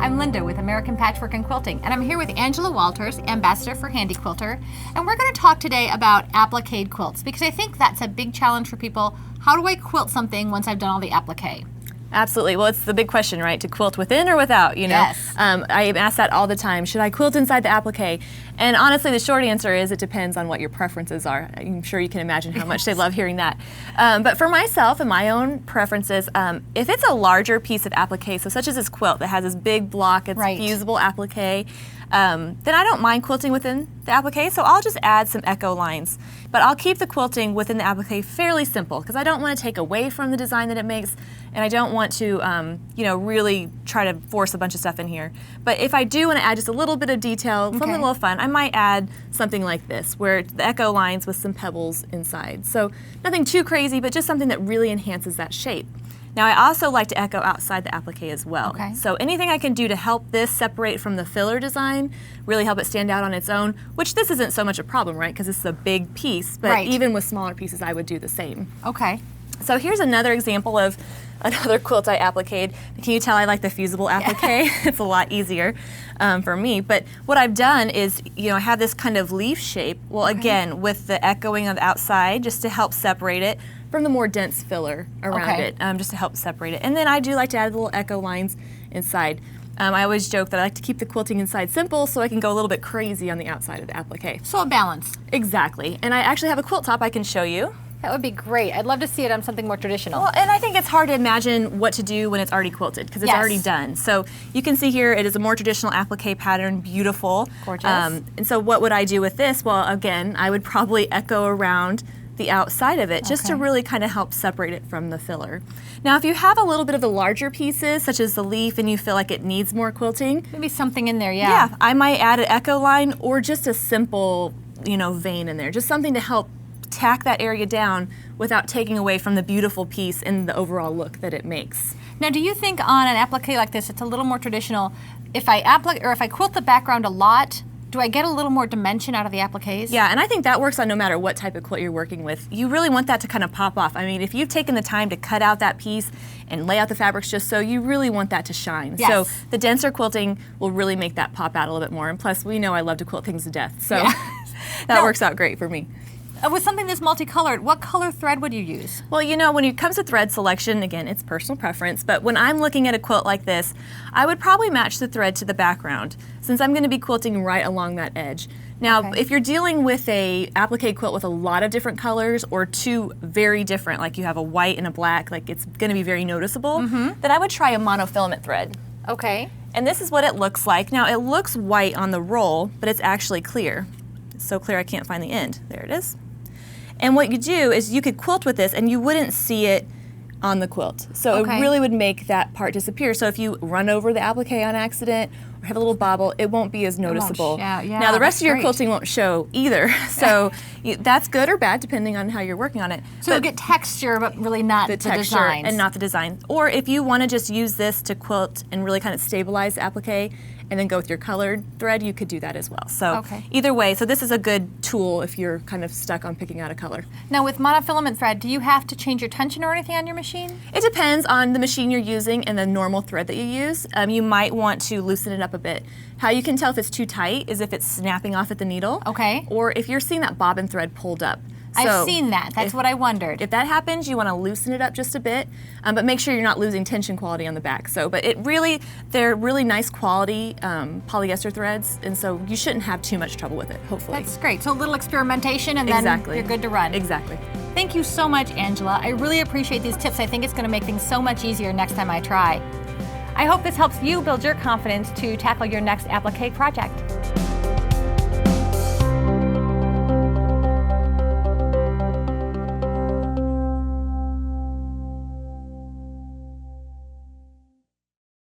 I'm Linda with American Patchwork and Quilting, and I'm here with Angela Walters, Ambassador for Handy Quilter, and we're going to talk today about applique quilts, because I think that's a big challenge for people. How do I quilt something once I've done all the applique? Absolutely. Well, it's the big question, right? To quilt within or without, you know? Yes. I am asked that all the time. Should I quilt inside the applique? And honestly, the short answer is it depends on what your preferences are. I'm sure you can imagine how much they love hearing that. But for myself and my own preferences, if it's a larger piece of applique, so such as this quilt that has this big block, it's fusible applique, then I don't mind quilting within the applique, so I'll just add some echo lines. But I'll keep the quilting within the applique fairly simple, because I don't want to take away from the design that it makes, and I don't want to, really try to force a bunch of stuff in here. But if I do want to add just a little bit of detail, something a little fun, I might add something like this, where the echo lines with some pebbles inside. So nothing too crazy, but just something that really enhances that shape. Now, I also like to echo outside the applique as well. Okay. So anything I can do to help this separate from the filler design, really help it stand out on its own, which this isn't so much a problem, right? Because this is a big piece, but even with smaller pieces, I would do the same. Okay. So here's another example of another quilt I appliqued. Can you tell I like the fusible applique? It's a lot easier for me. But what I've done is, I have this kind of leaf shape. Well, again, with the echoing on the outside, just to help separate it from the more dense filler around it, just to help separate it. And then I do like to add little echo lines inside. I always joke that I like to keep the quilting inside simple so I can go a little bit crazy on the outside of the applique. So a balance. Exactly. And I actually have a quilt top I can show you. That would be great. I'd love to see it on something more traditional. Well, and I think it's hard to imagine what to do when it's already quilted, because it's already done. So you can see here it is a more traditional applique pattern, beautiful. Gorgeous. And so what would I do with this? Well, again, I would probably echo around the outside of it just to really kind of help separate it from the filler. Now, if you have a little bit of the larger pieces, such as the leaf, and you feel like it needs more quilting, maybe something in there, yeah, I might add an echo line or just a simple, vein in there, just something to help tack that area down without taking away from the beautiful piece and the overall look that it makes. Now, do you think on an applique like this, it's a little more traditional, if I quilt the background a lot, do I get a little more dimension out of the appliques? Yeah, and I think that works on no matter what type of quilt you're working with. You really want that to kind of pop off. I mean, if you've taken the time to cut out that piece and lay out the fabrics just so, you really want that to shine. Yes. So the denser quilting will really make that pop out a little bit more. And plus, we know I love to quilt things to death, so that works out great for me. With something this multicolored, what color thread would you use? Well, when it comes to thread selection, again, it's personal preference, but when I'm looking at a quilt like this, I would probably match the thread to the background, since I'm going to be quilting right along that edge. Now, if you're dealing with a applique quilt with a lot of different colors, or two very different, like you have a white and a black, like it's going to be very noticeable, then I would try a monofilament thread. Okay. And this is what it looks like. Now, it looks white on the roll, but it's actually clear. It's so clear I can't find the end. There it is. And what you do is you could quilt with this and you wouldn't see it on the quilt. So it really would make that part disappear. So if you run over the applique on accident or have a little bobble, it won't be as noticeable. Now the rest of your quilting won't show either. So that's good or bad depending on how you're working on it. So you'll get texture, but really not the texture designs. And not the design. Or if you want to just use this to quilt and really kind of stabilize the applique and then go with your colored thread, you could do that as well. So either way, so this is a good tool if you're kind of stuck on picking out a color. Now with monofilament thread, do you have to change your tension or anything on your machine? It depends on the machine you're using and the normal thread that you use. You might want to loosen it up a bit. How you can tell if it's too tight is if it's snapping off at the needle. Or if you're seeing that bobbin thread pulled up. I've seen that. That's what I wondered. If that happens, you want to loosen it up just a bit, but make sure you're not losing tension quality on the back. So, but they're really nice quality polyester threads, and so you shouldn't have too much trouble with it, hopefully. That's great. So a little experimentation, and then you're good to run. Exactly. Thank you so much, Angela. I really appreciate these tips. I think it's going to make things so much easier next time I try. I hope this helps you build your confidence to tackle your next applique project.